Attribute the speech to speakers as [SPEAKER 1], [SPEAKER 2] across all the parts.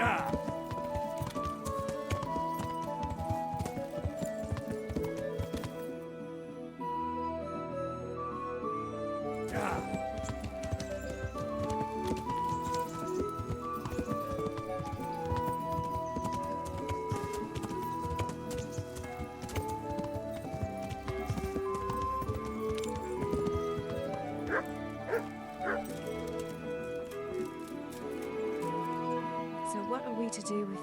[SPEAKER 1] Yeah!
[SPEAKER 2] So what are we to do with...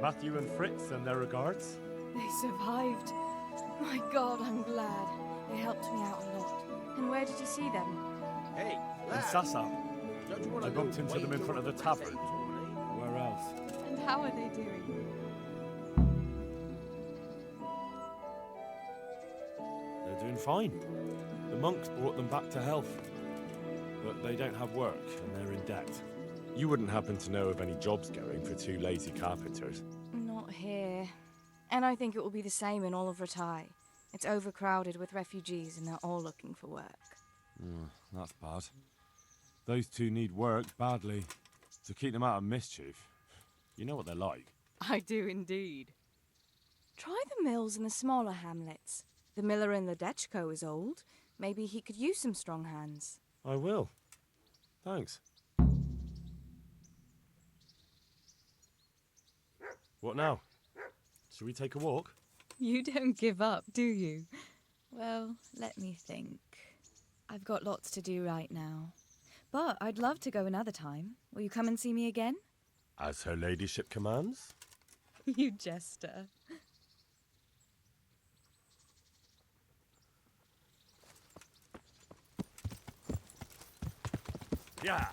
[SPEAKER 1] Matthew and Fritz send their regards.
[SPEAKER 2] They survived. My God, I'm glad. They helped me out a lot. And where did you see them?
[SPEAKER 3] Hey,
[SPEAKER 1] In Sassa. I bumped into them in front of the tavern. Where else?
[SPEAKER 2] And how are they doing?
[SPEAKER 1] They're doing fine. The monks brought them back to health. But they don't have work, and they're in debt. You wouldn't happen to know of any jobs going for two lazy carpenters?
[SPEAKER 2] Not here. And I think it will be the same in all of Ratai. It's overcrowded with refugees, and they're all looking for work.
[SPEAKER 1] That's bad. Those two need work badly. To keep them out of mischief. You know what they're like.
[SPEAKER 2] I do indeed. Try the mills in the smaller hamlets. The miller in the Dechko is old. Maybe he could use some strong hands.
[SPEAKER 1] I will. Thanks. What now? Shall we take a walk?
[SPEAKER 2] You don't give up, do you? Well, let me think. I've got lots to do right now. But I'd love to go another time. Will you come and see me again?
[SPEAKER 1] As her ladyship commands.
[SPEAKER 2] You jester.
[SPEAKER 1] Yeah.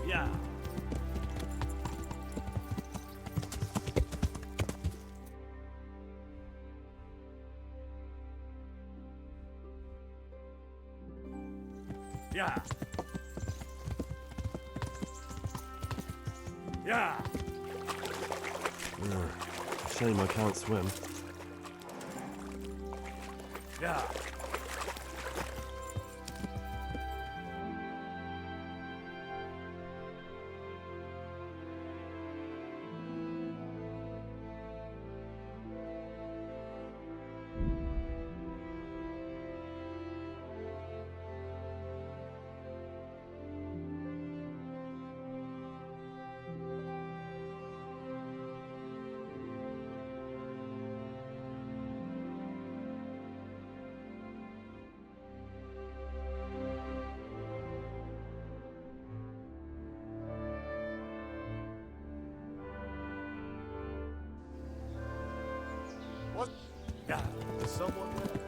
[SPEAKER 1] Yeah. Yeah. Yeah. Shame I can't swim. Yeah. What? Yeah. Is someone there?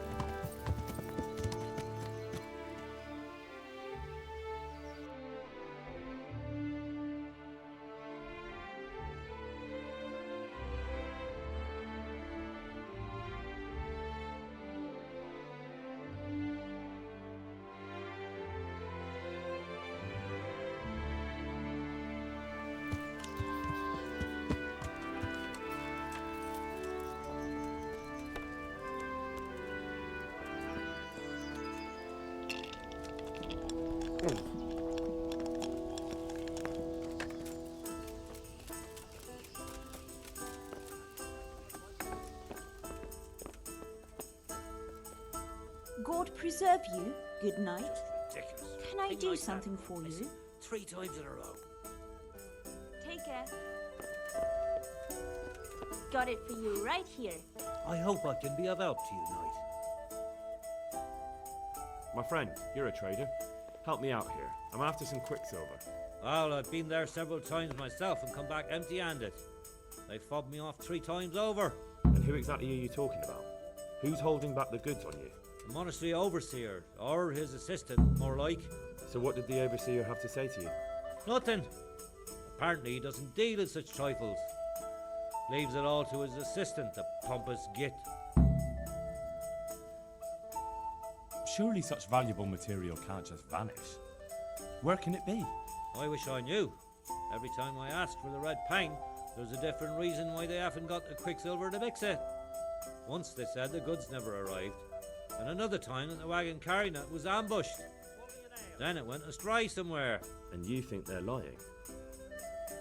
[SPEAKER 4] God preserve you. Good night. Can I do something for you?
[SPEAKER 3] 3 times in a row.
[SPEAKER 4] Take it. Got it for you right here.
[SPEAKER 3] I hope I can be of help to you, Knight.
[SPEAKER 1] My friend, you're a trader. Help me out here. I'm after some quicksilver.
[SPEAKER 3] Well, I've been there several times myself and come back empty-handed. They fobbed me off 3 times over.
[SPEAKER 1] And who exactly are you talking about? Who's holding back the goods on you?
[SPEAKER 3] The monastery overseer, or his assistant, more like.
[SPEAKER 1] So what did the overseer have to say to you?
[SPEAKER 3] Nothing. Apparently he doesn't deal in such trifles. Leaves it all to his assistant, the pompous git.
[SPEAKER 1] Surely such valuable material can't just vanish. Where can it be?
[SPEAKER 3] I wish I knew. Every time I ask for the red paint, there's a different reason why they haven't got the quicksilver to mix it. Once they said the goods never arrived, and another time that the wagon carrying it was ambushed. Then it went astray somewhere.
[SPEAKER 1] And you think they're lying?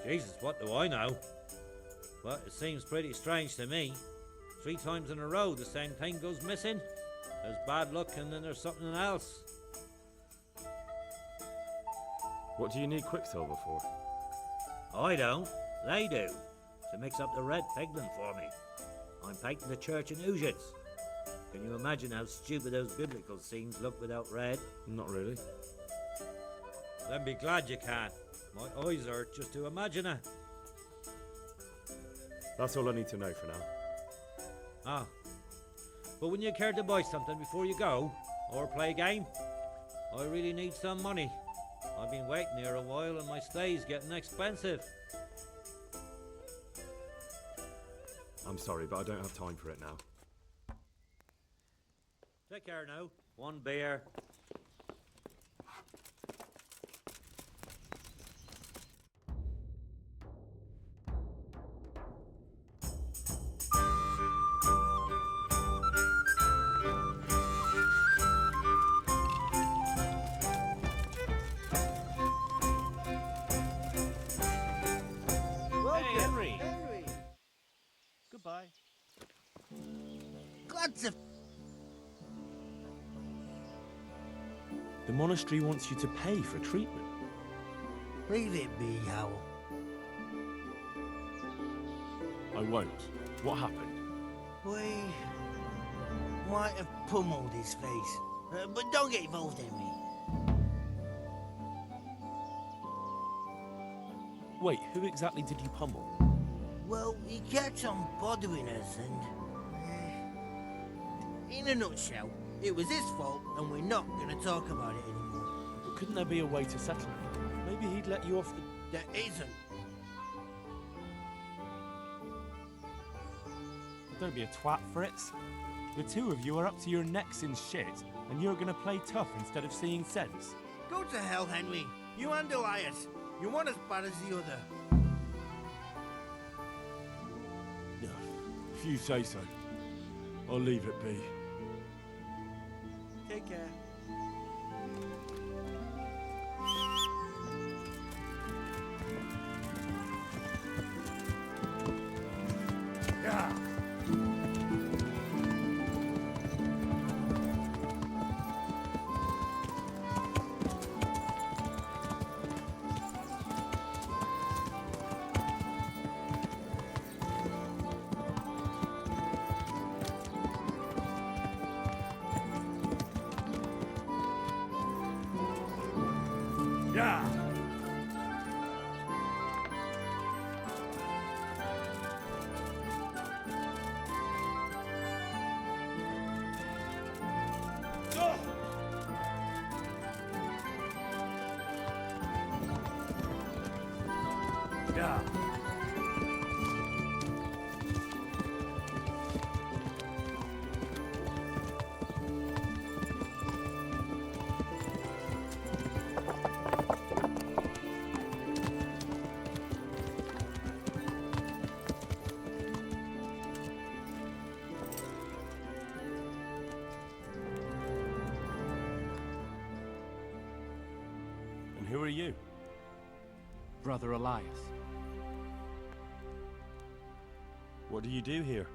[SPEAKER 3] Jesus, what do I know? But it seems pretty strange to me. 3 times in a row the same thing goes missing. There's bad luck and then there's something else.
[SPEAKER 1] What do you need quicksilver for?
[SPEAKER 3] I don't. They do. To mix up the red pigment for me. I'm painting the church in Ujits. Can you imagine how stupid those biblical scenes look without red?
[SPEAKER 1] Not really.
[SPEAKER 3] Then be glad you can. My eyes hurt just to imagine it.
[SPEAKER 1] That's all I need to know for now.
[SPEAKER 3] Ah. But wouldn't you care to buy something before you go? Or play a game? I really need some money. I've been waiting here a while and my stay's getting expensive.
[SPEAKER 1] I'm sorry, but I don't have time for it now.
[SPEAKER 3] Take care now. 1 beer.
[SPEAKER 5] Hey, Henry. Goodbye.
[SPEAKER 6] Glad to...
[SPEAKER 1] The monastery wants you to pay for treatment.
[SPEAKER 6] Leave it be, Howell.
[SPEAKER 1] I won't. What happened?
[SPEAKER 6] We might have pummeled his face. But don't get involved, Henry.
[SPEAKER 1] Wait, who exactly did you pummel?
[SPEAKER 6] Well, he kept on bothering us and... in a nutshell, it was his fault and we're not going to talk about it anymore.
[SPEAKER 1] But couldn't there be a way to settle it? Maybe he'd let you off the...
[SPEAKER 6] There isn't.
[SPEAKER 1] Don't be a twat, Fritz. The two of you are up to your necks in shit, and you're gonna play tough instead of seeing sense.
[SPEAKER 6] Go to hell, Henry. You and Elias. You're one as bad as the other.
[SPEAKER 1] If you say so, I'll leave it be.
[SPEAKER 6] Take care.
[SPEAKER 1] Yeah! Yeah! And who are you?
[SPEAKER 5] Brother Elias.
[SPEAKER 1] What do you do here?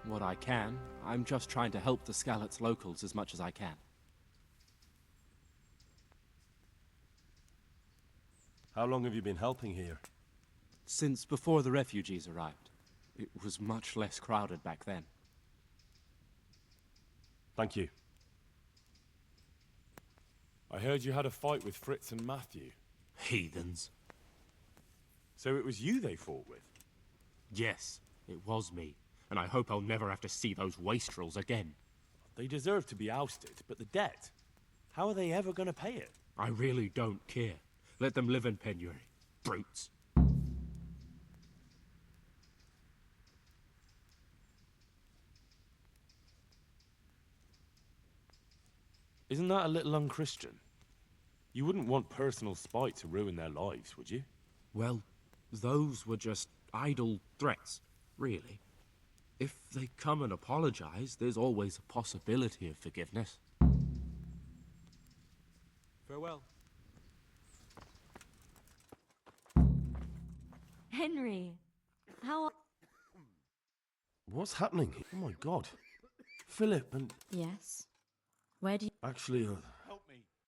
[SPEAKER 5] What I can. I'm just trying to help the Skalitz locals as much as I can.
[SPEAKER 1] How long have you been helping here?
[SPEAKER 5] Since before the refugees arrived. It was much less crowded back then.
[SPEAKER 1] Thank you. I heard you had a fight with Fritz and Matthew.
[SPEAKER 7] Heathens.
[SPEAKER 1] So it was you they fought with?
[SPEAKER 7] Yes, it was me. And I hope I'll never have to see those wastrels again.
[SPEAKER 1] They deserve to be ousted, but the debt? How are they ever going to pay it?
[SPEAKER 7] I really don't care. Let them live in penury. Brutes.
[SPEAKER 1] Isn't that a little unchristian? You wouldn't want personal spite to ruin their lives, would you?
[SPEAKER 7] Well, those were just idle threats, really. If they come and apologize, there's always a possibility of forgiveness.
[SPEAKER 5] Farewell.
[SPEAKER 4] Henry, how are...
[SPEAKER 1] What's happening? Oh my god. Philip and...
[SPEAKER 8] Yes. Where do you...
[SPEAKER 1] Actually,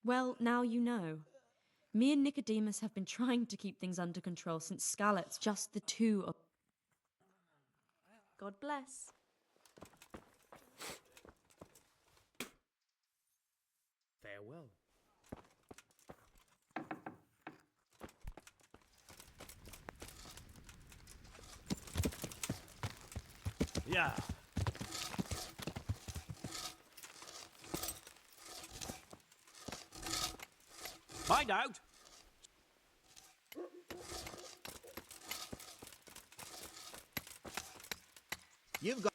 [SPEAKER 8] Well, now you know. Me and Nicodemus have been trying to keep things under control since Scarlet's just the two of...
[SPEAKER 4] God bless.
[SPEAKER 3] Farewell.
[SPEAKER 1] yeah.
[SPEAKER 3] Find out!
[SPEAKER 6] You've got...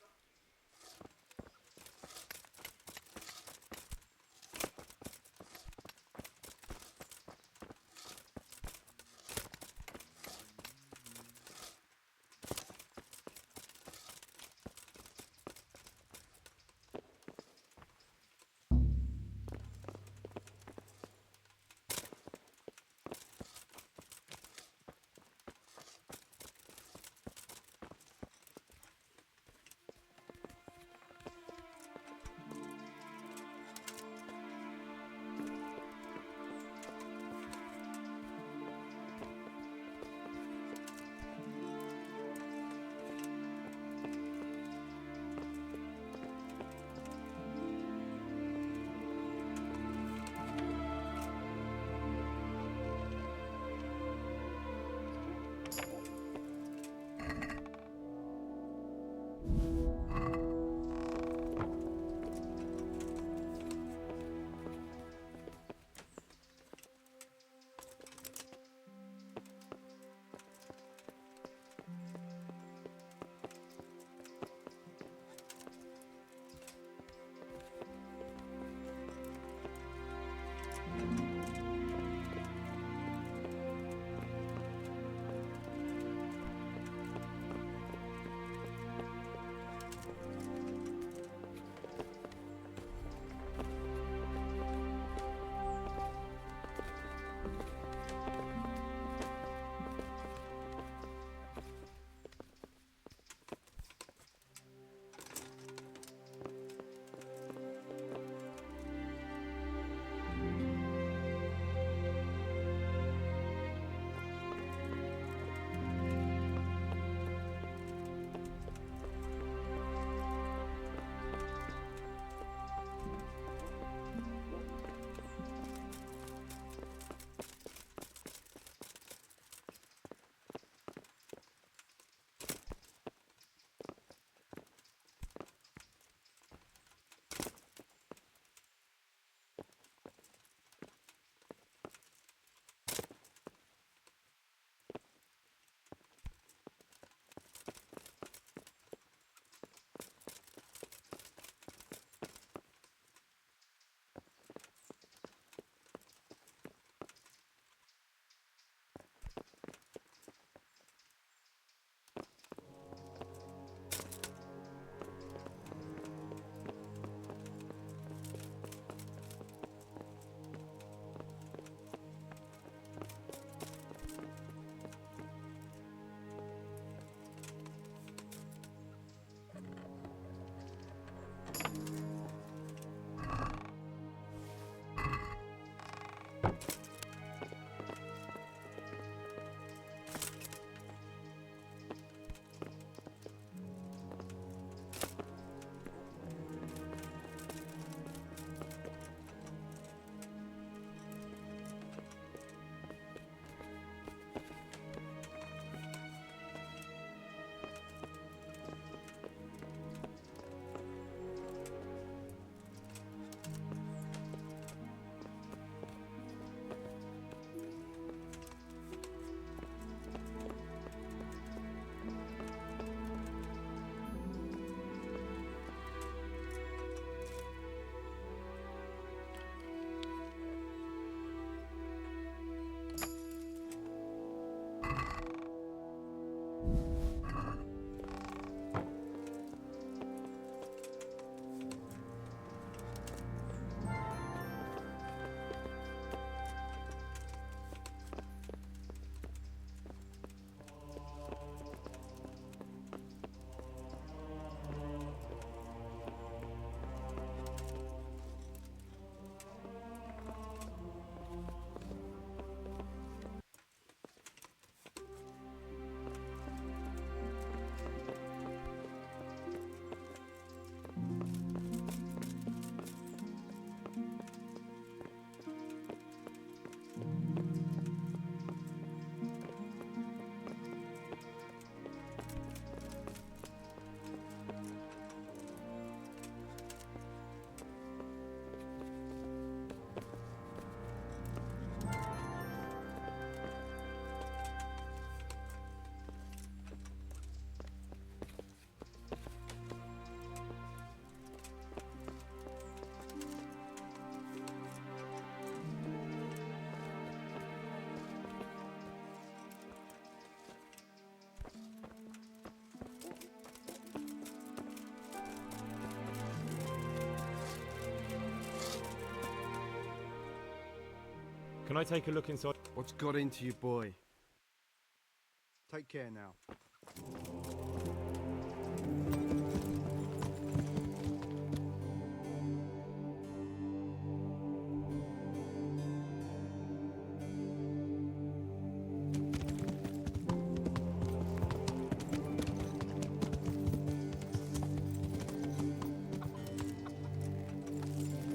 [SPEAKER 1] Can I take a look inside?
[SPEAKER 9] What's got into you, boy? Take care now.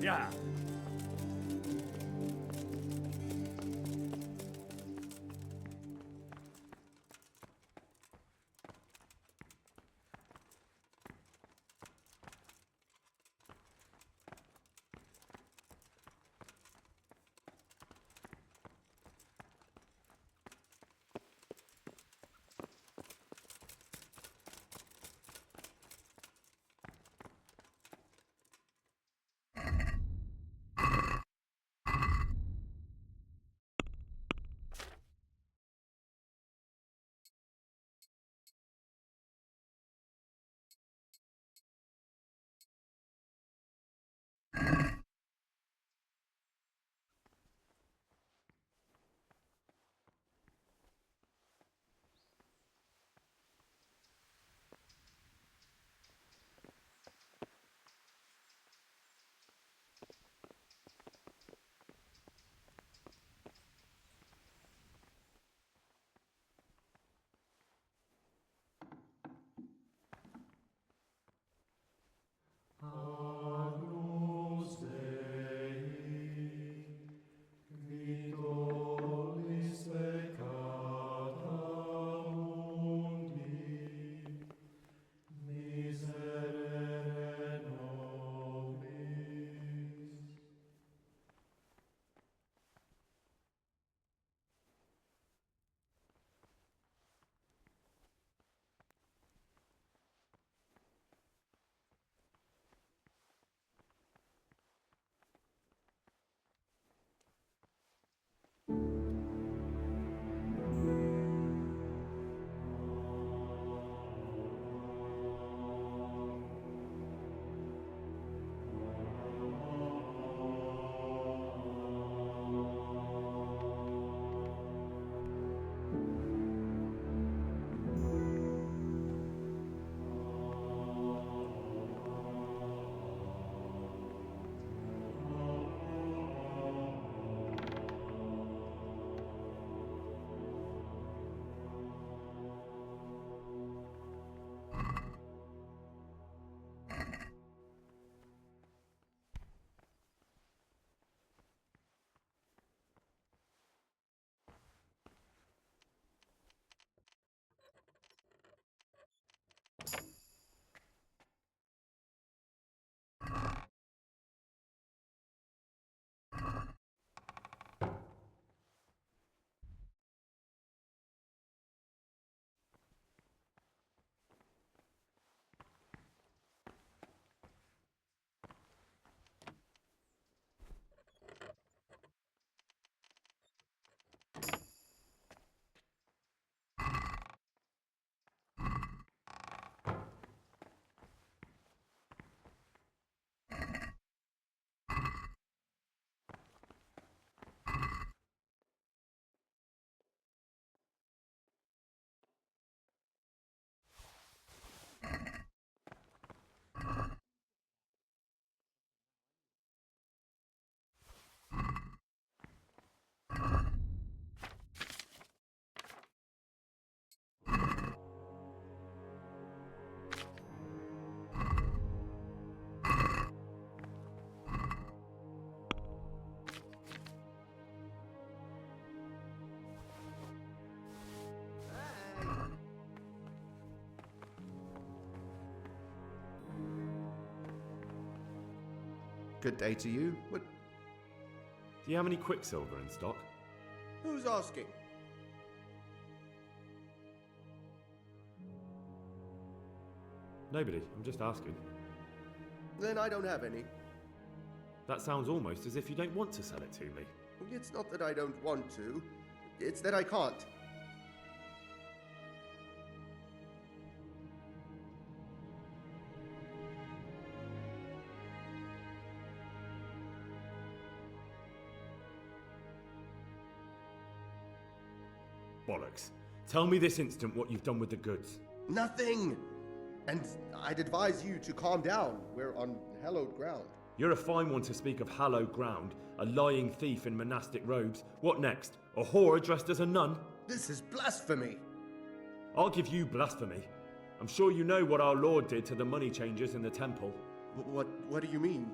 [SPEAKER 1] Yeah.
[SPEAKER 10] Good day to you. What?
[SPEAKER 1] Do you have any quicksilver in stock?
[SPEAKER 10] Who's asking?
[SPEAKER 1] Nobody. I'm just asking.
[SPEAKER 10] Then I don't have any.
[SPEAKER 1] That sounds almost as if you don't want to sell it to me.
[SPEAKER 10] It's not that I don't want to. It's that I can't.
[SPEAKER 1] Bollocks. Tell me this instant what you've done with the goods.
[SPEAKER 10] Nothing! And I'd advise you to calm down. We're on hallowed ground.
[SPEAKER 1] You're a fine one to speak of hallowed ground, a lying thief in monastic robes. What next? A whore dressed as a nun?
[SPEAKER 10] This is blasphemy!
[SPEAKER 1] I'll give you blasphemy. I'm sure you know what our Lord did to the money changers in the temple.
[SPEAKER 10] What do you mean?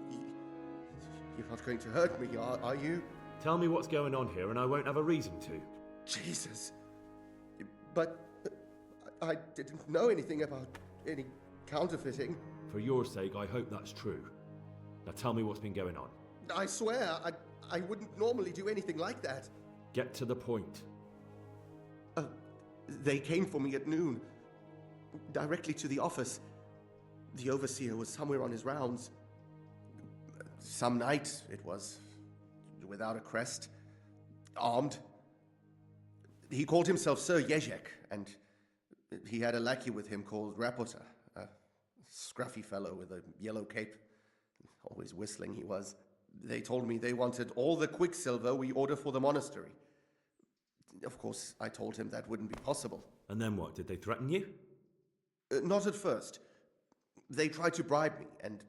[SPEAKER 10] You're not going to hurt me, are you?
[SPEAKER 1] Tell me what's going on here and I won't have a reason to.
[SPEAKER 10] Jesus. But I didn't know anything about any counterfeiting.
[SPEAKER 1] For your sake, I hope that's true. Now tell me what's been going on.
[SPEAKER 10] I swear, I wouldn't normally do anything like that.
[SPEAKER 1] Get to the point.
[SPEAKER 10] They came for me at noon, directly to the office. The overseer was somewhere on his rounds. Some night, it was, without a crest, armed. He called himself Sir Jezek, and he had a lackey with him called Rapota, a scruffy fellow with a yellow cape. Always whistling he was. They told me they wanted all the quicksilver we order for the monastery. Of course, I told him that wouldn't be possible.
[SPEAKER 1] And then what? Did they threaten you?
[SPEAKER 10] Not at first. They tried to bribe me, and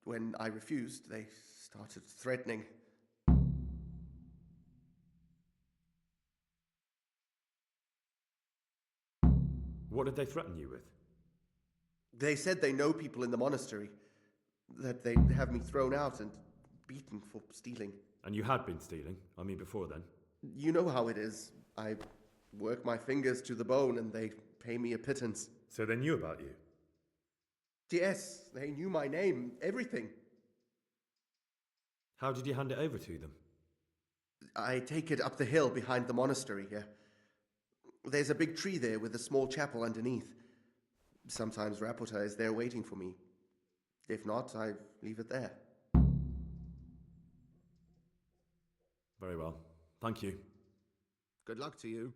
[SPEAKER 10] when I refused, they started threatening.
[SPEAKER 1] What did they threaten you with?
[SPEAKER 10] They said they know people in the monastery, that they'd have me thrown out and beaten for stealing.
[SPEAKER 1] And you had been stealing? I mean, before then?
[SPEAKER 10] You know how it is. I work my fingers to the bone and they pay me a pittance.
[SPEAKER 1] So they knew about you?
[SPEAKER 10] Yes, they knew my name, everything.
[SPEAKER 1] How did you hand it over to them?
[SPEAKER 10] I take it up the hill behind the monastery here. There's a big tree there with a small chapel underneath. Sometimes Rapota is there waiting for me. If not, I leave it there.
[SPEAKER 1] Very well. Thank you.
[SPEAKER 10] Good luck to you.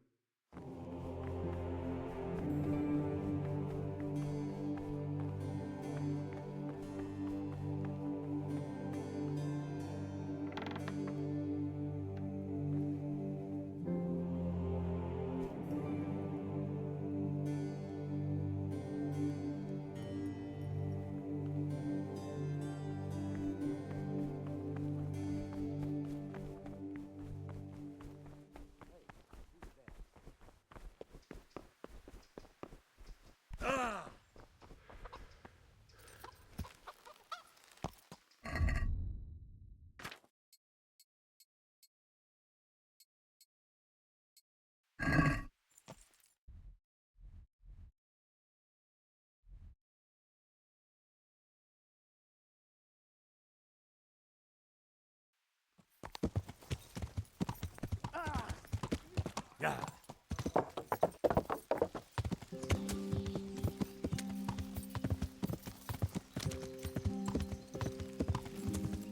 [SPEAKER 1] Yeah.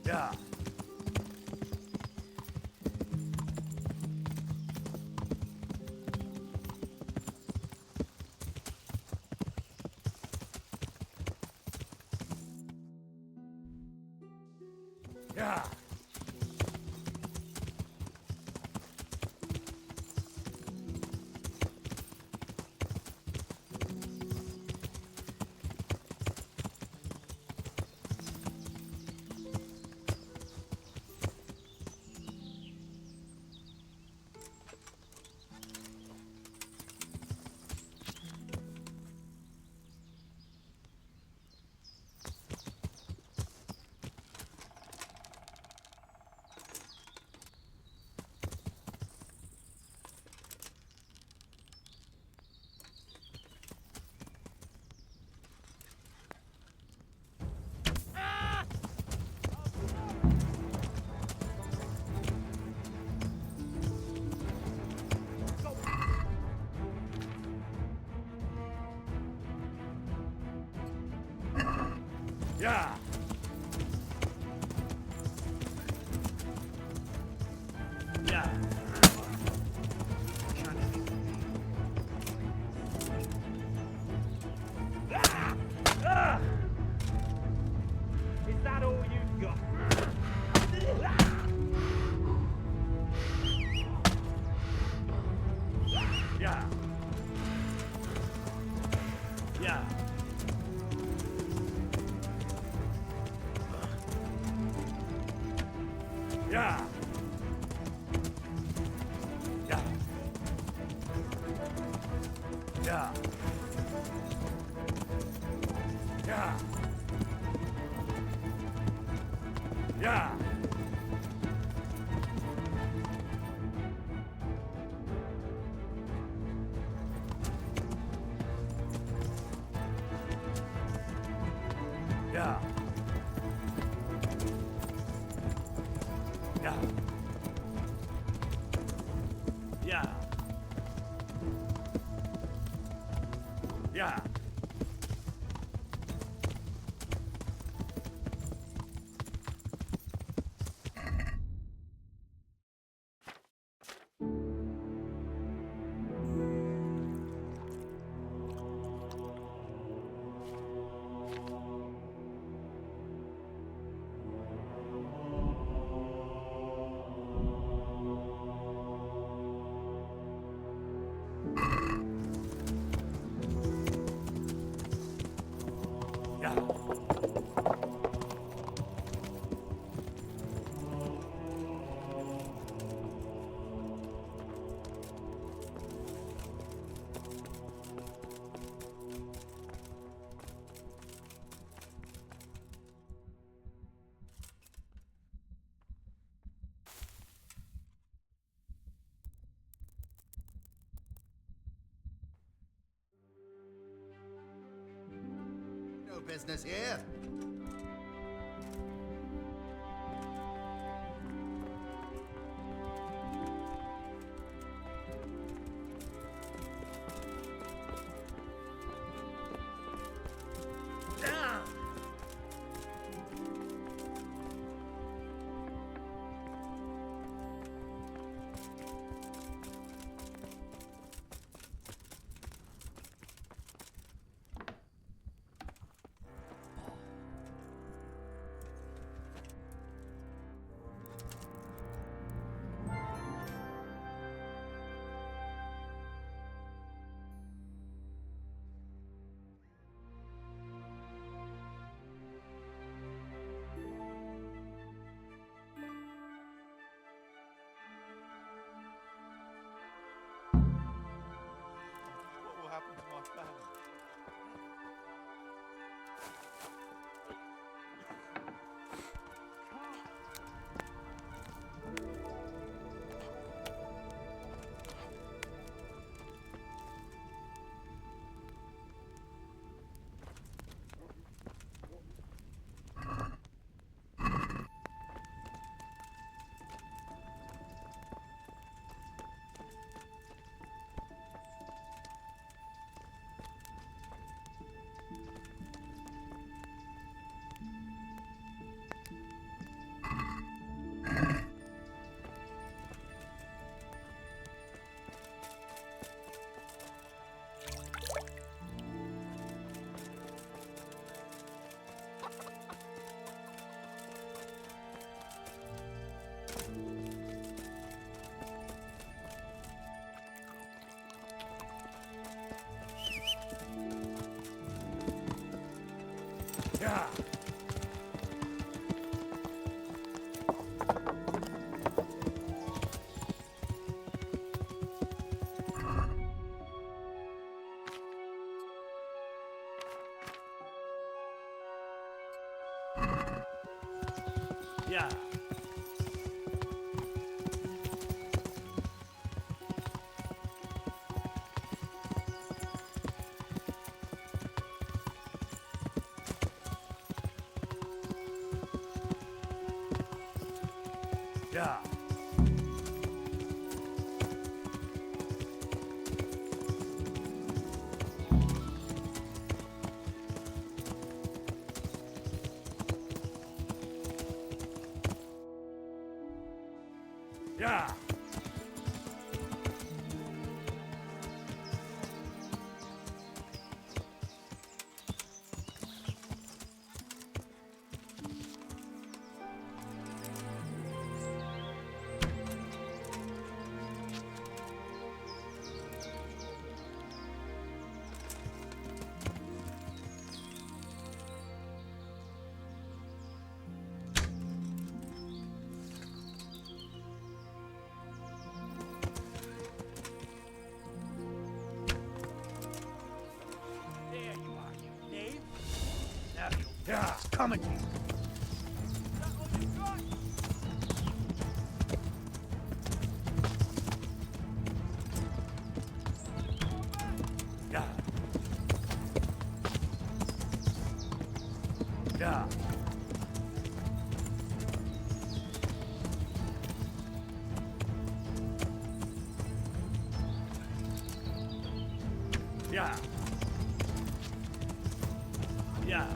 [SPEAKER 1] Yeah. Yeah. Yeah. Yeah. Is that all you've got? Yeah. Yeah. Yeah. Yeah. Yeah. Yeah. Yeah. Yeah. Yeah. Yeah. Yeah.
[SPEAKER 10] No business here.
[SPEAKER 11] What will happen to my family?
[SPEAKER 1] Yeah. Yeah. Yeah. Yeah.
[SPEAKER 11] Yeah, it's coming. Yeah. Yeah. Yeah. Yeah.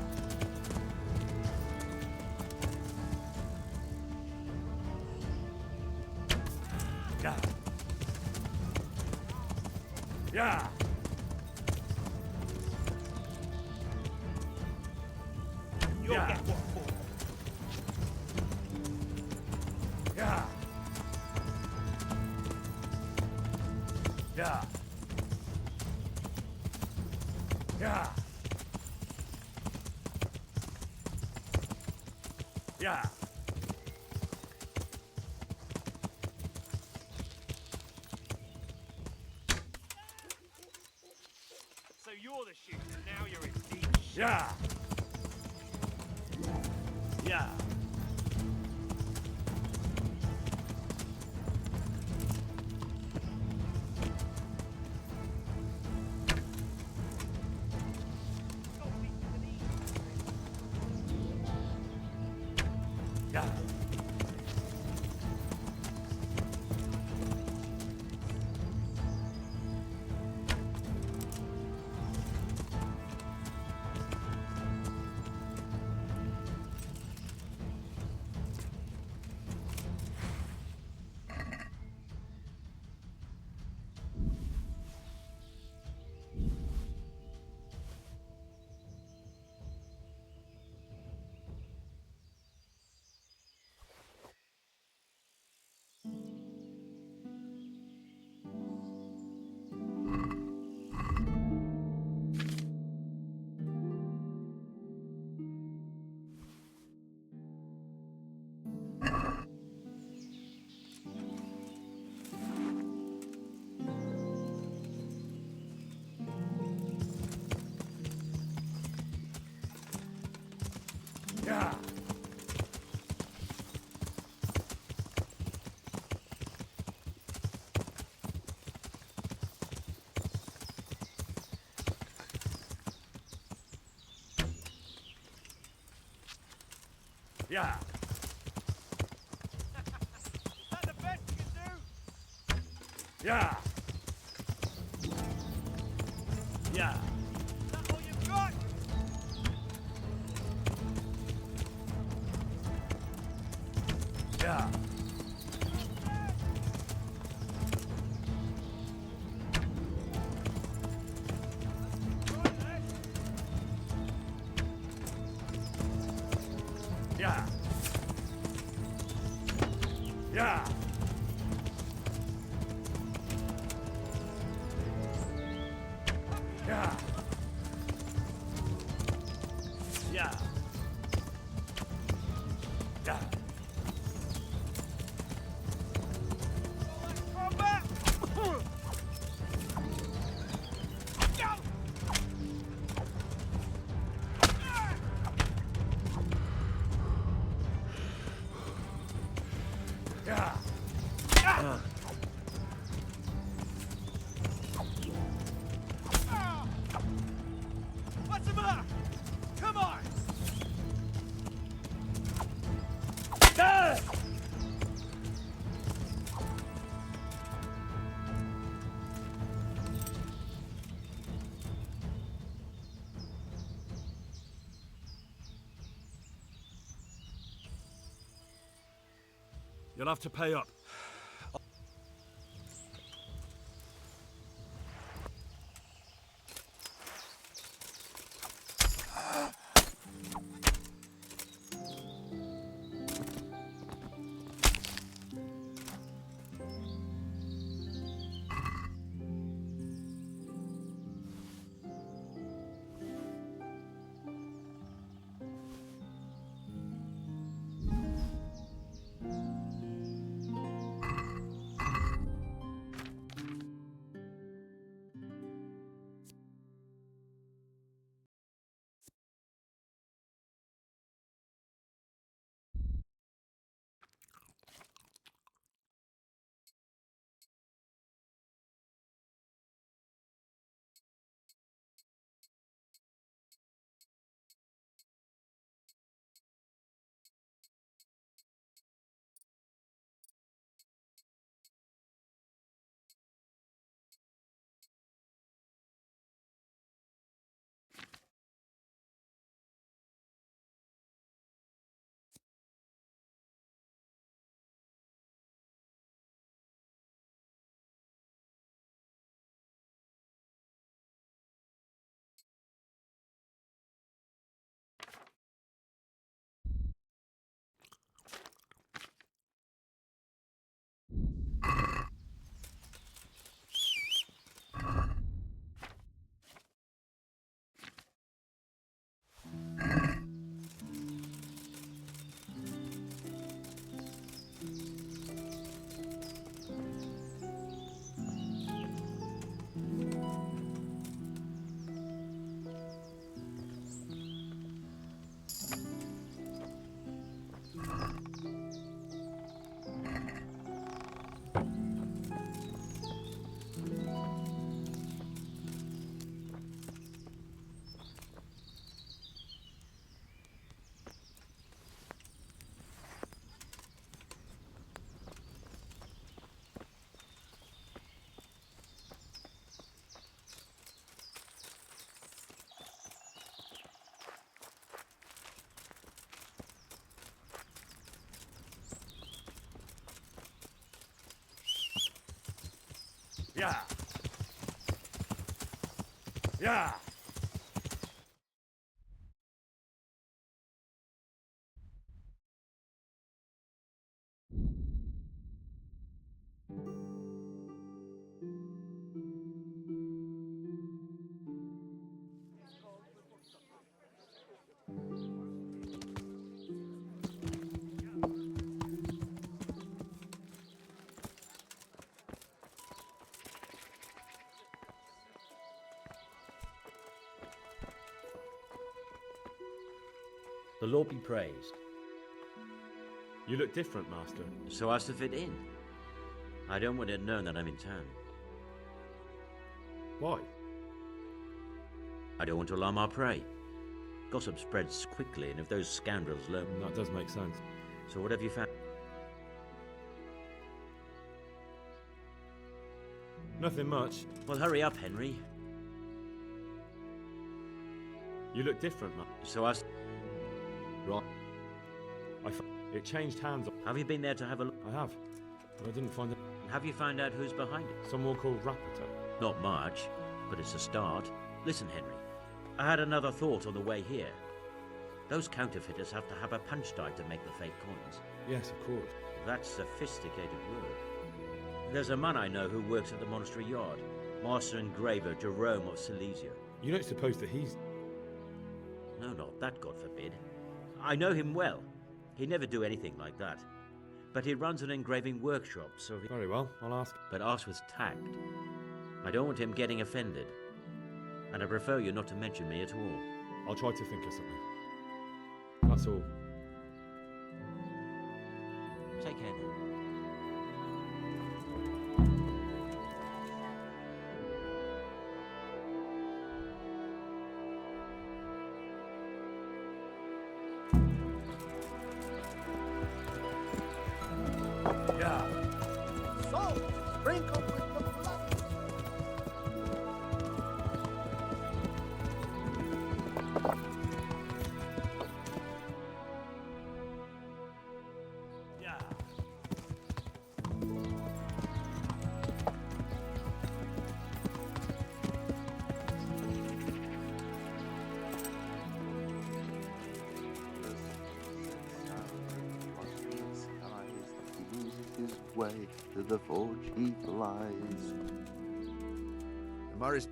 [SPEAKER 11] Yeah. Yeah. You'll get what for. Yeah. Yeah. Yeah. Yeah.
[SPEAKER 12] So you're the shooter, now you're in deep shit.
[SPEAKER 11] Yeah. Yeah. Yeah. Yeah. Yeah.
[SPEAKER 12] Is that the best you can do?
[SPEAKER 11] Yeah. Yeah.
[SPEAKER 12] Is that all you've got?
[SPEAKER 11] Yeah. Yeah. Yeah. Yeah. Yeah. Yeah.
[SPEAKER 12] Combat!
[SPEAKER 11] Yeah.
[SPEAKER 12] What's the matter? Come on!
[SPEAKER 1] You'll have to pay up.
[SPEAKER 11] Yeah. Yeah.
[SPEAKER 3] The Lord be praised.
[SPEAKER 1] You look different, Master.
[SPEAKER 3] So as to fit in. I don't want it known that I'm in town.
[SPEAKER 1] Why?
[SPEAKER 3] I don't want to alarm our prey. Gossip spreads quickly, and if those scoundrels learn...
[SPEAKER 1] That does make sense.
[SPEAKER 3] So what have you found?
[SPEAKER 1] Nothing much.
[SPEAKER 3] Well, hurry up, Henry.
[SPEAKER 1] You look different, man.
[SPEAKER 3] So as...
[SPEAKER 1] Right. It changed hands.
[SPEAKER 3] Have you been there to have a look?
[SPEAKER 1] I have, but I didn't find it.
[SPEAKER 3] Have you found out who's behind it?
[SPEAKER 1] Someone called Rapiter.
[SPEAKER 3] Not much, but it's a start. Listen, Henry. I had another thought on the way here. Those counterfeiters have to have a punch die to make the fake coins.
[SPEAKER 1] Yes, of course.
[SPEAKER 3] That's sophisticated work. There's a man I know who works at the monastery yard. Master engraver Jerome of Silesia.
[SPEAKER 1] You don't suppose that he's...
[SPEAKER 3] No, not that, God forbid. I know him well. He'd never do anything like that. But he runs an engraving workshop, so he...
[SPEAKER 1] Very well, I'll ask.
[SPEAKER 3] But ask with tact. I don't want him getting offended. And I prefer you not to mention me at all.
[SPEAKER 1] I'll try to think of something. That's all.
[SPEAKER 3] Take care now.
[SPEAKER 11] Yeah.
[SPEAKER 6] Salt sprinkled with the blood.
[SPEAKER 11] Yeah.
[SPEAKER 13] His way to the forge he flies.
[SPEAKER 14] Morris.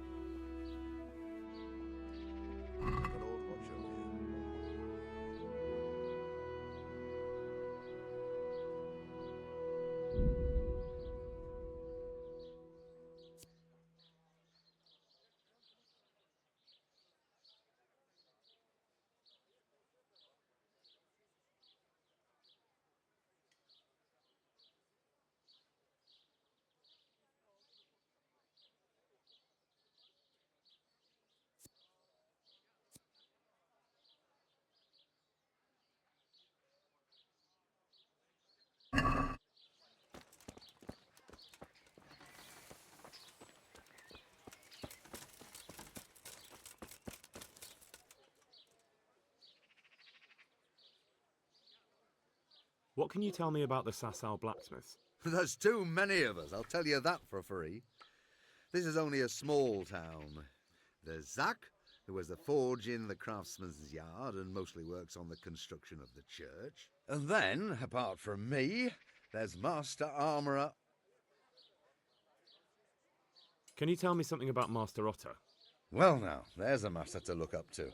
[SPEAKER 1] What can you tell me about the Sasau blacksmiths?
[SPEAKER 14] There's too many of us, I'll tell you that for free. This is only a small town. There's Zach, who has a forge in the craftsman's yard and mostly works on the construction of the church. And then, apart from me, there's Master Armourer.
[SPEAKER 1] Can you tell me something about Master Otter?
[SPEAKER 14] Well now, there's a master to look up to.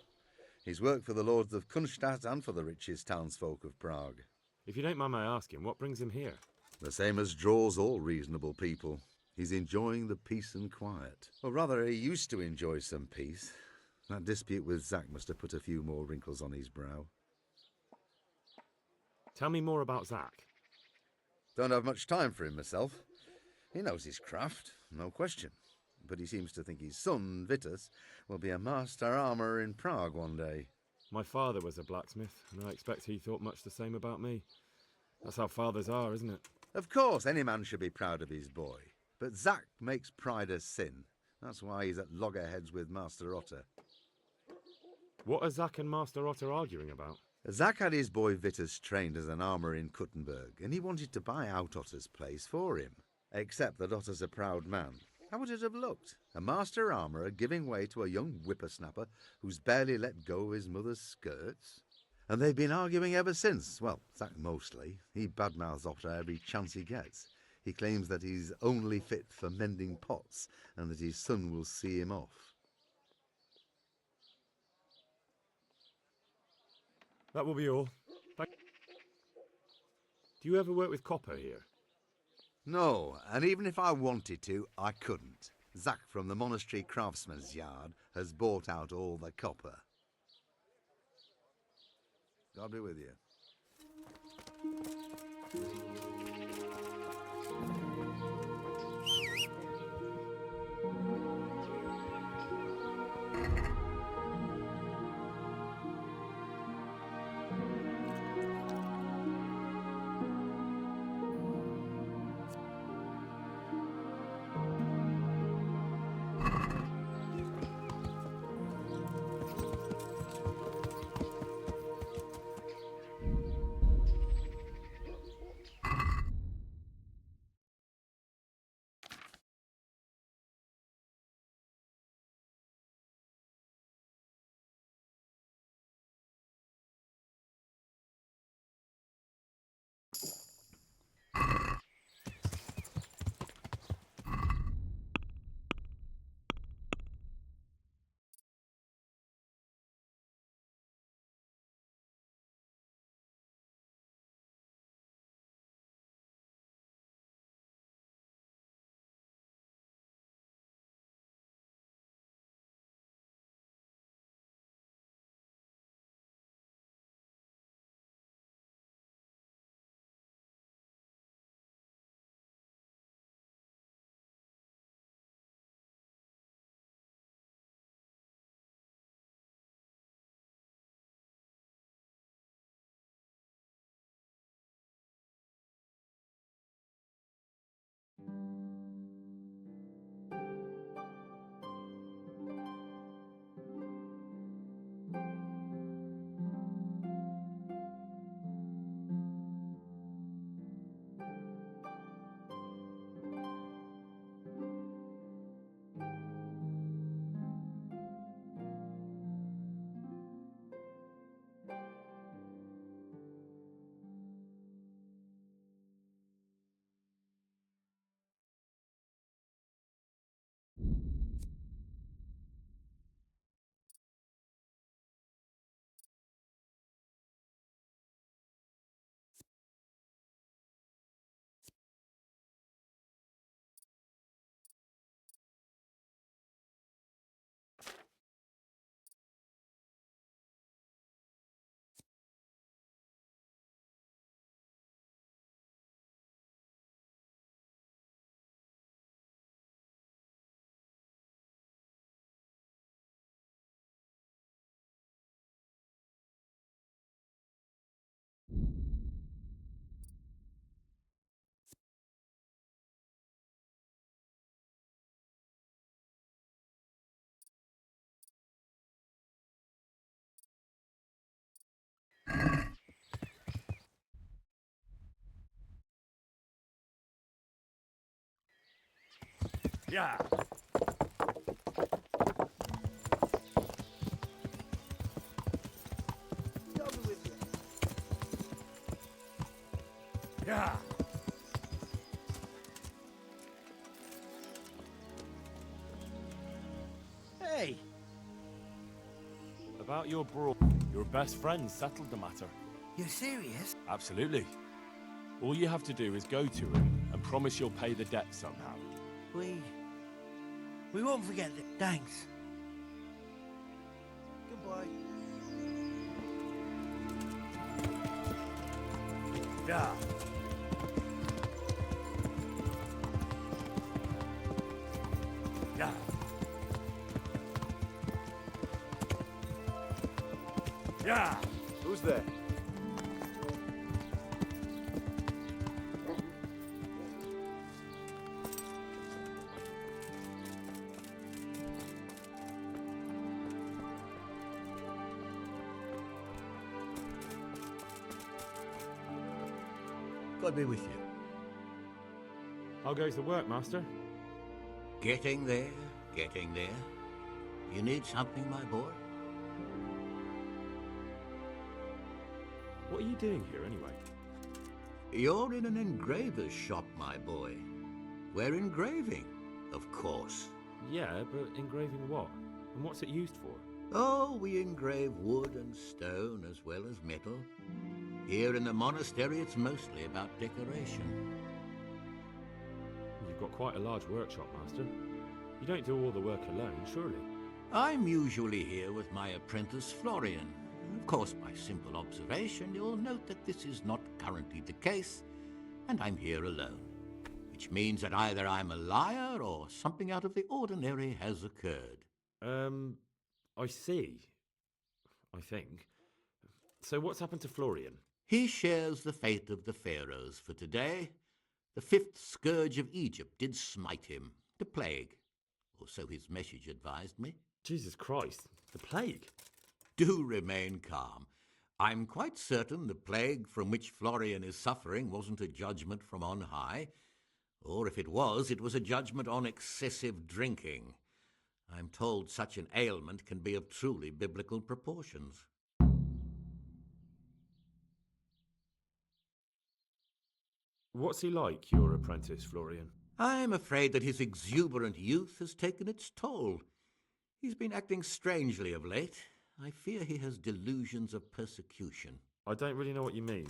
[SPEAKER 14] He's worked for the lords of Kunstadt and for the richest townsfolk of Prague.
[SPEAKER 1] If you don't mind my asking, what brings him here?
[SPEAKER 14] The same as draws all reasonable people. He's enjoying the peace and quiet. Or rather, he used to enjoy some peace. That dispute with Zach must have put a few more wrinkles on his brow.
[SPEAKER 1] Tell me more about Zach.
[SPEAKER 14] Don't have much time for him myself. He knows his craft, no question. But he seems to think his son, Vitus, will be a master armourer in Prague one day.
[SPEAKER 1] My father was a blacksmith, and I expect he thought much the same about me. That's how fathers are, isn't it?
[SPEAKER 14] Of course, any man should be proud of his boy. But Zach makes pride a sin. That's why he's at loggerheads with Master Otter.
[SPEAKER 1] What are Zach and Master Otter arguing about?
[SPEAKER 14] Zach had his boy Vitus trained as an armourer in Kuttenberg, and he wanted to buy out Otter's place for him. Except that Otter's a proud man. How would it have looked? A master armourer giving way to a young whippersnapper who's barely let go of his mother's skirts? And they've been arguing ever since. Well, Zack mostly. He badmouths Otter every chance he gets. He claims that he's only fit for mending pots and that his son will see him off.
[SPEAKER 1] That will be all. Do you ever work with copper here?
[SPEAKER 14] No, and even if I wanted to, I couldn't. Zack from the monastery craftsman's yard has bought out all the copper. God be with you.
[SPEAKER 11] Yeah. Yeah.
[SPEAKER 6] Hey!
[SPEAKER 1] About your brawl, your best friend settled the matter.
[SPEAKER 6] You're serious?
[SPEAKER 1] Absolutely. All you have to do is go to him and promise you'll pay the debt somehow.
[SPEAKER 6] We won't forget it. Thanks. Goodbye.
[SPEAKER 11] Yeah. Yeah. Yeah.
[SPEAKER 9] Who's there?
[SPEAKER 6] God be with you.
[SPEAKER 1] How goes the work, Master?
[SPEAKER 15] Getting there, getting there. You need something, my boy?
[SPEAKER 1] What are you doing here, anyway?
[SPEAKER 15] You're in an engraver's shop, my boy. We're engraving, of course.
[SPEAKER 1] Yeah, but engraving what? And what's it used for?
[SPEAKER 15] Oh, we engrave wood and stone as well as metal. Here in the monastery, it's mostly about decoration.
[SPEAKER 1] You've got quite a large workshop, Master. You don't do all the work alone, surely?
[SPEAKER 15] I'm usually here with my apprentice, Florian. Of course, by simple observation, you'll note that this is not currently the case, and I'm here alone. Which means that either I'm a liar or something out of the ordinary has occurred.
[SPEAKER 1] I see. I think. So what's happened to Florian?
[SPEAKER 15] He shares the fate of the pharaohs for today. The fifth scourge of Egypt did smite him, the plague. Or so his message advised me.
[SPEAKER 1] Jesus Christ, the plague?
[SPEAKER 15] Do remain calm. I'm quite certain the plague from which Florian is suffering wasn't a judgment from on high. Or if it was a judgment on excessive drinking. I'm told such an ailment can be of truly biblical proportions.
[SPEAKER 1] What's he like, your apprentice, Florian?
[SPEAKER 15] I'm afraid that his exuberant youth has taken its toll. He's been acting strangely of late. I fear he has delusions of persecution.
[SPEAKER 1] I don't really know what you mean,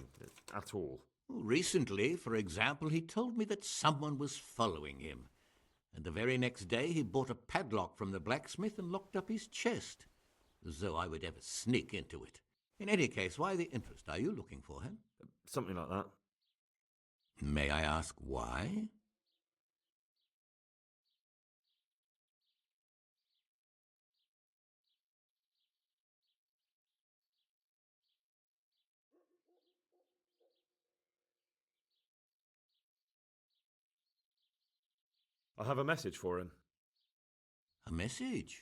[SPEAKER 1] at all.
[SPEAKER 15] Recently, for example, he told me that someone was following him. And the very next day he bought a padlock from the blacksmith and locked up his chest. As though I would ever sneak into it. In any case, why the interest? Are you looking for him?
[SPEAKER 1] Something like that.
[SPEAKER 15] May I ask why?
[SPEAKER 1] I have a message for him.
[SPEAKER 15] A message?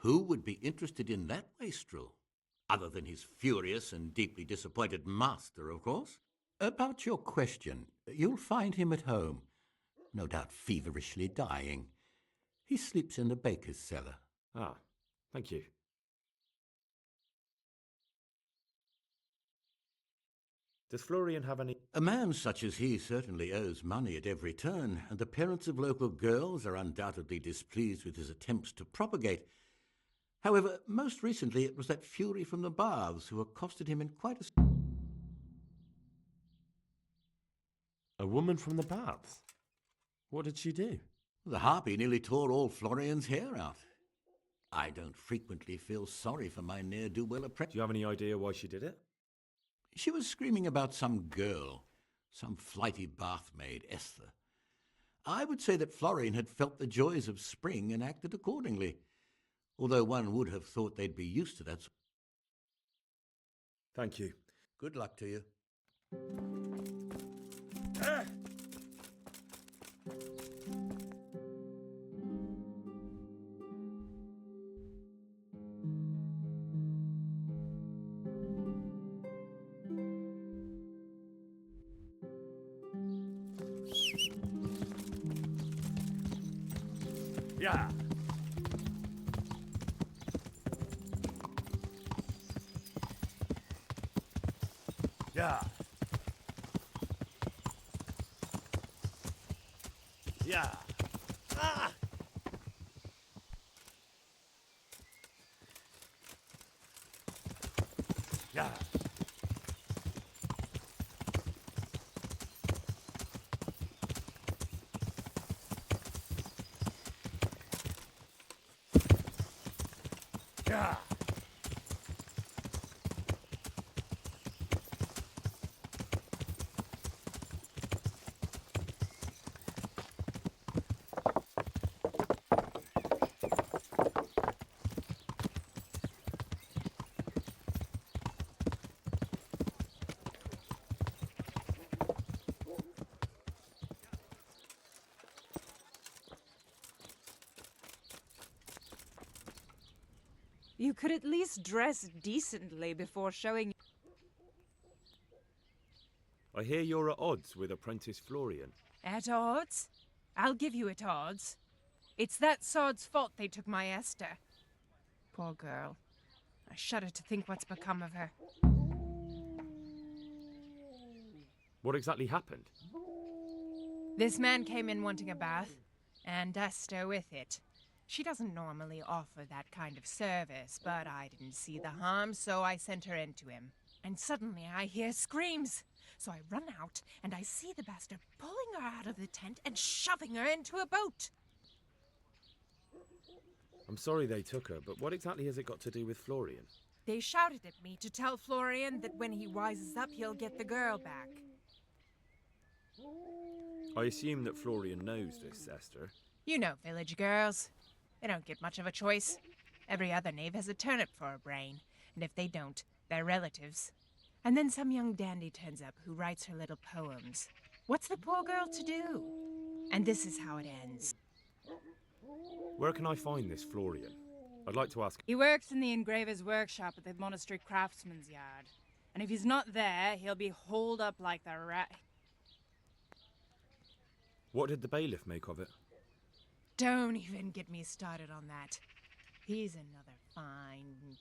[SPEAKER 15] Who would be interested in that wastrel? Other than his furious and deeply disappointed master, of course. About your question, you'll find him at home. No doubt feverishly dying. He sleeps in the baker's cellar.
[SPEAKER 1] Ah, thank you. Does Florian have any...
[SPEAKER 15] A man such as he certainly owes money at every turn, and the parents of local girls are undoubtedly displeased with his attempts to propagate. However, most recently it was that fury from the baths who accosted him in quite a...
[SPEAKER 1] A woman from the baths? What did she do?
[SPEAKER 15] The harpy nearly tore all Florian's hair out. I don't frequently feel sorry for my ne'er-do-well apprentice.
[SPEAKER 1] Do you have any idea why she did it?
[SPEAKER 15] She was screaming about some girl, some flighty bathmaid, Esther. I would say that Florian had felt the joys of spring and acted accordingly, although one would have thought they'd be used to that.
[SPEAKER 1] Thank you.
[SPEAKER 15] Good luck to you.
[SPEAKER 11] Yeah. Yeah. Yeah. Ah! Yeah. Yeah.
[SPEAKER 16] You could at least dress decently before showing...
[SPEAKER 1] I hear you're at odds with apprentice Florian.
[SPEAKER 16] At odds? I'll give you at odds. It's that sod's fault they took my Esther. Poor girl. I shudder to think what's become of her.
[SPEAKER 1] What exactly happened?
[SPEAKER 16] This man came in wanting a bath, and Esther with it. She doesn't normally offer that kind of service, but I didn't see the harm, so I sent her in to him. And suddenly I hear screams. So I run out, and I see the bastard pulling her out of the tent and shoving her into a boat.
[SPEAKER 1] I'm sorry they took her, but what exactly has it got to do with Florian?
[SPEAKER 16] They shouted at me to tell Florian that when he wises up, he'll get the girl back.
[SPEAKER 1] I assume that Florian knows this, Esther.
[SPEAKER 16] You know village girls. They don't get much of a choice. Every other knave has a turnip for a brain, and if they don't, they're relatives. And then some young dandy turns up who writes her little poems. What's the poor girl to do? And this is how it ends.
[SPEAKER 1] Where can I find this Florian? I'd like to ask...
[SPEAKER 17] He works in the engraver's workshop at the monastery craftsman's yard. And if he's not there, he'll be holed up like the rat...
[SPEAKER 1] What did the bailiff make of it?
[SPEAKER 16] Don't even get me started on that. He's another fine...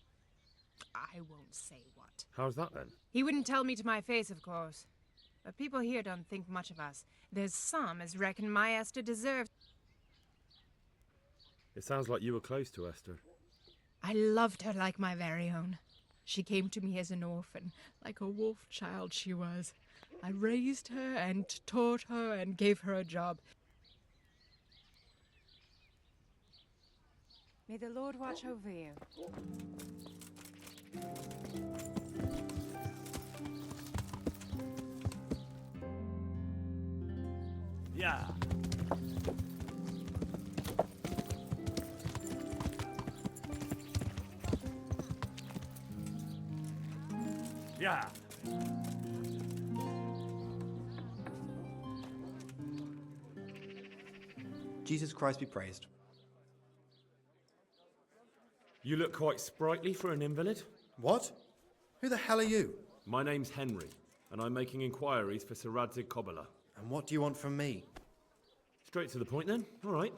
[SPEAKER 16] I won't say what.
[SPEAKER 1] How's that then?
[SPEAKER 16] He wouldn't tell me to my face, of course. But people here don't think much of us. There's some as reckon my Esther deserved...
[SPEAKER 1] It sounds like you were close to Esther.
[SPEAKER 16] I loved her like my very own. She came to me as an orphan, like a wolf child she was. I raised her and taught her and gave her a job.
[SPEAKER 17] May the Lord watch over you.
[SPEAKER 11] Yeah. Yeah.
[SPEAKER 9] Jesus Christ be praised.
[SPEAKER 1] You look quite sprightly for an invalid.
[SPEAKER 9] What? Who the hell are you?
[SPEAKER 1] My name's Henry, and I'm making inquiries for Sir Radzig Kobyla.
[SPEAKER 9] And what do you want from me?
[SPEAKER 1] Straight to the point then. All right.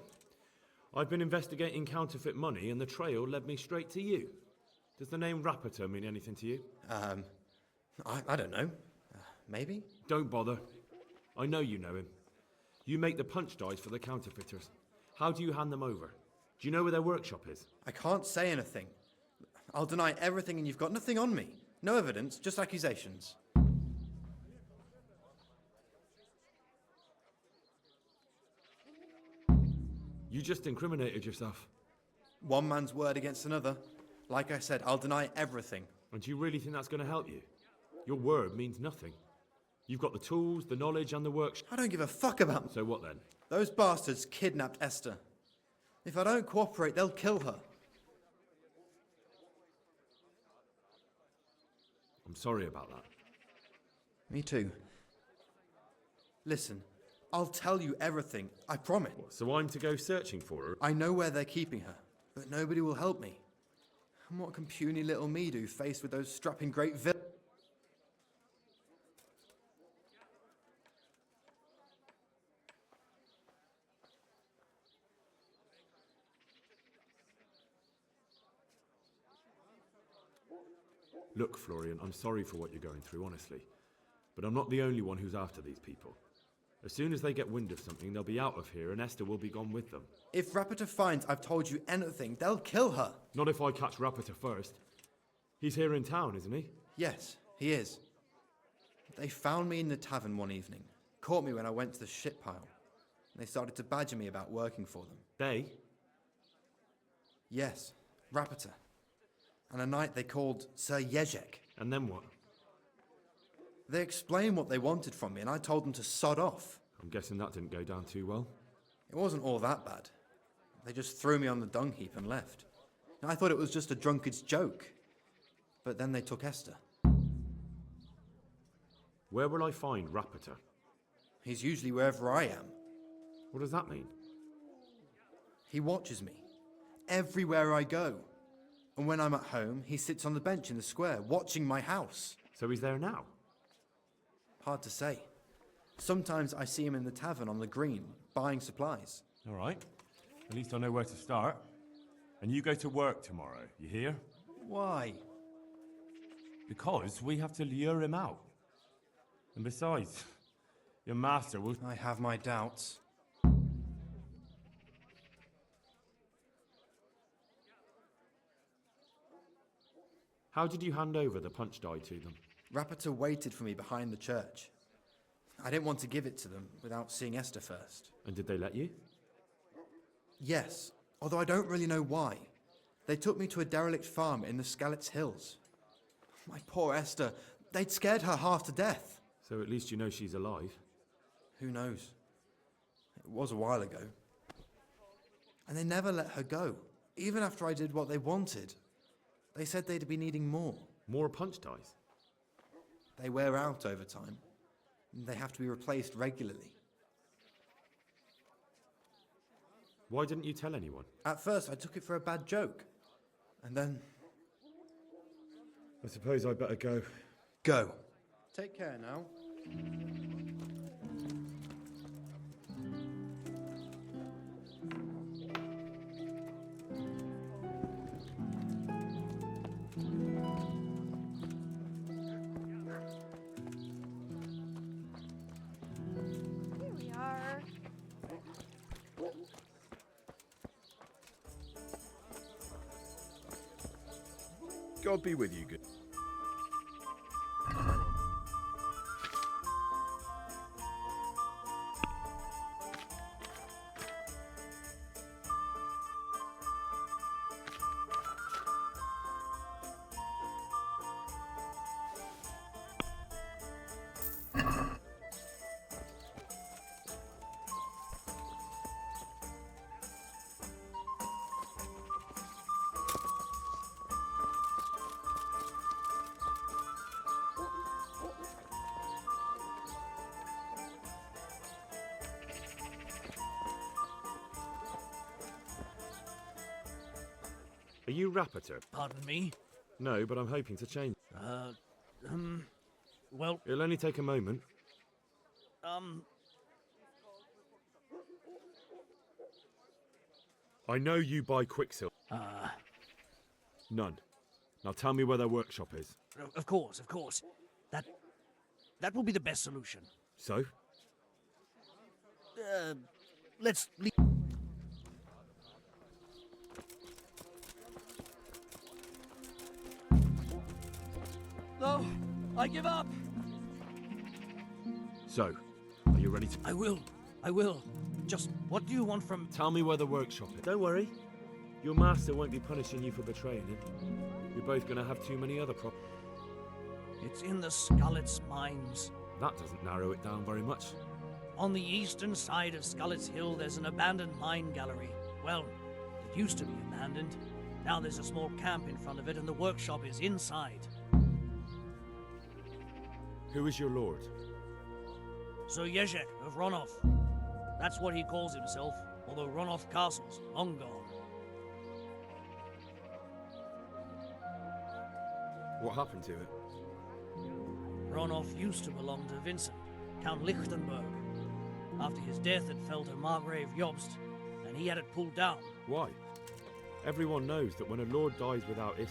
[SPEAKER 1] I've been investigating counterfeit money, and the trail led me straight to you. Does the name Rapiter mean anything to you?
[SPEAKER 9] I don't know. Maybe?
[SPEAKER 1] Don't bother. I know you know him. You make the punch dice for the counterfeiters. How do you hand them over? Do you know where their workshop is?
[SPEAKER 9] I can't say anything. I'll deny everything and you've got nothing on me. No evidence, just accusations.
[SPEAKER 1] You just incriminated yourself.
[SPEAKER 9] One man's word against another. Like I said, I'll deny everything.
[SPEAKER 1] And do you really think that's going to help you? Your word means nothing. You've got the tools, the knowledge, and the workshop.
[SPEAKER 9] I don't give a fuck about them.
[SPEAKER 1] So what then?
[SPEAKER 9] Those bastards kidnapped Esther. If I don't cooperate, they'll kill her.
[SPEAKER 1] I'm sorry about that.
[SPEAKER 9] Me too. Listen, I'll tell you everything, I promise.
[SPEAKER 1] What, so I'm to go searching for her?
[SPEAKER 9] I know where they're keeping her, but nobody will help me. And what can puny little me do faced with those strapping great villains?
[SPEAKER 1] Look, Florian, I'm sorry for what you're going through, honestly. But I'm not the only one who's after these people. As soon as they get wind of something, they'll be out of here and Esther will be gone with them.
[SPEAKER 9] If Rapiter finds I've told you anything, they'll kill her.
[SPEAKER 1] Not if I catch Rapiter first. He's here in town, isn't he?
[SPEAKER 9] Yes, he is. They found me in the tavern one evening, caught me when I went to the shit pile. They started to badger me about working for them.
[SPEAKER 1] They?
[SPEAKER 9] Yes, Rapiter. And a knight they called Sir Jezek.
[SPEAKER 1] And then what?
[SPEAKER 9] They explained what they wanted from me, and I told them to sod off.
[SPEAKER 1] I'm guessing that didn't go down too well.
[SPEAKER 9] It wasn't all that bad. They just threw me on the dung heap and left. I thought it was just a drunkard's joke. But then they took Esther.
[SPEAKER 1] Where will I find Rapiter?
[SPEAKER 9] He's usually wherever I am.
[SPEAKER 1] What does that mean?
[SPEAKER 9] He watches me. Everywhere I go. And when I'm at home, he sits on the bench in the square, watching my house.
[SPEAKER 1] So he's there now?
[SPEAKER 9] Hard to say. Sometimes I see him in the tavern on the green, buying supplies.
[SPEAKER 1] All right. At least I know where to start. And you go to work tomorrow, you hear?
[SPEAKER 9] Why?
[SPEAKER 1] Because we have to lure him out. And besides, your master will...
[SPEAKER 9] I have my doubts.
[SPEAKER 1] How did you hand over the punch die to them?
[SPEAKER 9] Rapiter waited for me behind the church. I didn't want to give it to them without seeing Esther first.
[SPEAKER 1] And did they let you?
[SPEAKER 9] Yes, although I don't really know why. They took me to a derelict farm in the Skalitz Hills. My poor Esther, they'd scared her half to death.
[SPEAKER 1] So at least you know she's alive.
[SPEAKER 9] Who knows? It was a while ago. And they never let her go, even after I did what they wanted. They said they'd be needing more.
[SPEAKER 1] More punch dies?
[SPEAKER 9] They wear out over time. They have to be replaced regularly.
[SPEAKER 1] Why didn't you tell anyone?
[SPEAKER 9] At first, I took it for a bad joke. And then...
[SPEAKER 1] I suppose I'd better go.
[SPEAKER 9] Go. Take care now.
[SPEAKER 18] Here we are.
[SPEAKER 1] God be with you, good. Are you Rapiter?
[SPEAKER 11] Pardon me?
[SPEAKER 1] No, but I'm hoping to change.
[SPEAKER 11] Well...
[SPEAKER 1] It'll only take a moment. I know you buy Quicksilver. None. Now tell me where their workshop is.
[SPEAKER 11] Of course, of course. That will be the best solution.
[SPEAKER 1] So?
[SPEAKER 11] Let's leave... No, I give up.
[SPEAKER 1] So, are you ready to...
[SPEAKER 11] I will. Just what do you want from...
[SPEAKER 1] Tell me where the workshop is. Don't worry. Your master won't be punishing you for betraying him. You're both going to have too many other problems.
[SPEAKER 11] It's in the Skalitz mines.
[SPEAKER 1] That doesn't narrow it down very much.
[SPEAKER 11] On the eastern side of Skalitz Hill, there's an abandoned mine gallery. Well, it used to be abandoned. Now there's a small camp in front of it, and the workshop is inside.
[SPEAKER 1] Who is your lord?
[SPEAKER 11] Sir Jezek of Ronov. That's what he calls himself, although Ronov Castle's long gone.
[SPEAKER 1] What happened to it?
[SPEAKER 11] Ronov used to belong to Vincent, Count Lichtenberg. After his death, it fell to Margrave Jobst, and he had it pulled down.
[SPEAKER 1] Why? Everyone knows that when a lord dies without issue,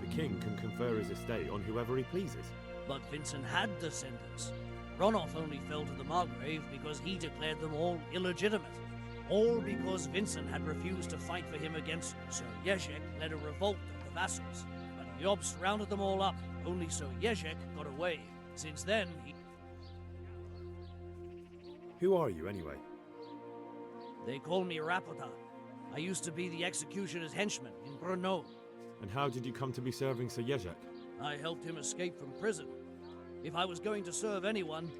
[SPEAKER 1] the king can confer his estate on whoever he pleases.
[SPEAKER 11] But Vincent had descendants. Ronov only fell to the Margrave because he declared them all illegitimate. All because Vincent had refused to fight for him against Sir Jezek led a revolt of the vassals. But Jobst rounded them all up. Only Sir Jezek got away. Since then, he...
[SPEAKER 1] Who are you, anyway?
[SPEAKER 11] They call me Rapota. I used to be the executioner's henchman in Brno.
[SPEAKER 1] And how did you come to be serving Sir Jezek?
[SPEAKER 11] I helped him escape from prison. If I was going to serve anyone,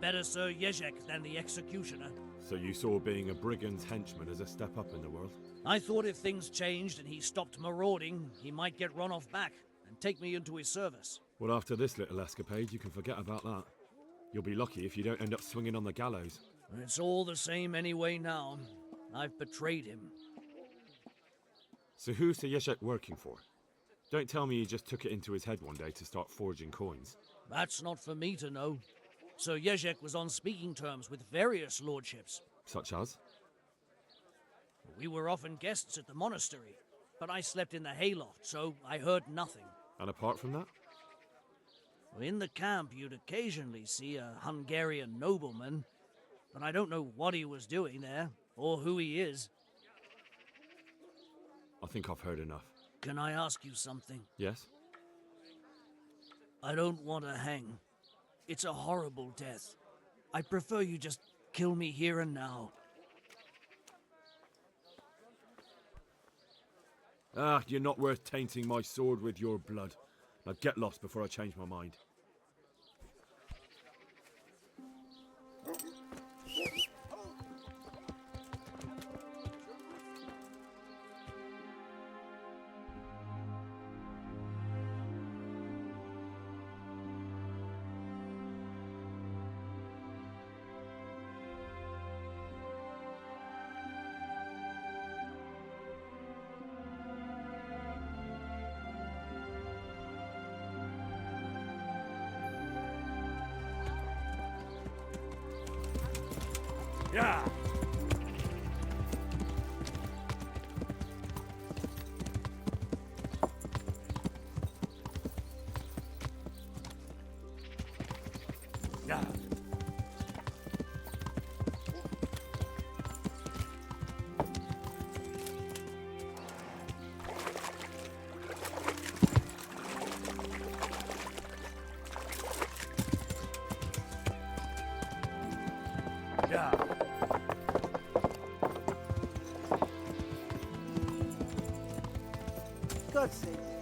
[SPEAKER 11] better Sir Jezek than the executioner.
[SPEAKER 1] So you saw being a brigand's henchman as a step up in the world?
[SPEAKER 11] I thought if things changed and he stopped marauding, he might get Ronov back and take me into his service.
[SPEAKER 1] Well, after this little escapade, you can forget about that. You'll be lucky if you don't end up swinging on the gallows.
[SPEAKER 11] It's all the same anyway now. I've betrayed him.
[SPEAKER 1] So who's Sir Jezek working for? Don't tell me he just took it into his head one day to start forging coins.
[SPEAKER 11] That's not for me to know. Sir Jezek was on speaking terms with various lordships.
[SPEAKER 1] Such as?
[SPEAKER 11] We were often guests at the monastery, but I slept in the hayloft, so I heard nothing.
[SPEAKER 1] And apart from that?
[SPEAKER 11] In the camp, you'd occasionally see a Hungarian nobleman, but I don't know what he was doing there, or who he is.
[SPEAKER 1] I think I've heard enough.
[SPEAKER 11] Can I ask you something?
[SPEAKER 1] Yes?
[SPEAKER 11] I don't want to hang. It's a horrible death. I prefer you just kill me here and now.
[SPEAKER 1] Ah, you're not worth tainting my sword with your blood. Now get lost before I change my mind.
[SPEAKER 11] Yeah! Yeah! Yeah!
[SPEAKER 6] God save you.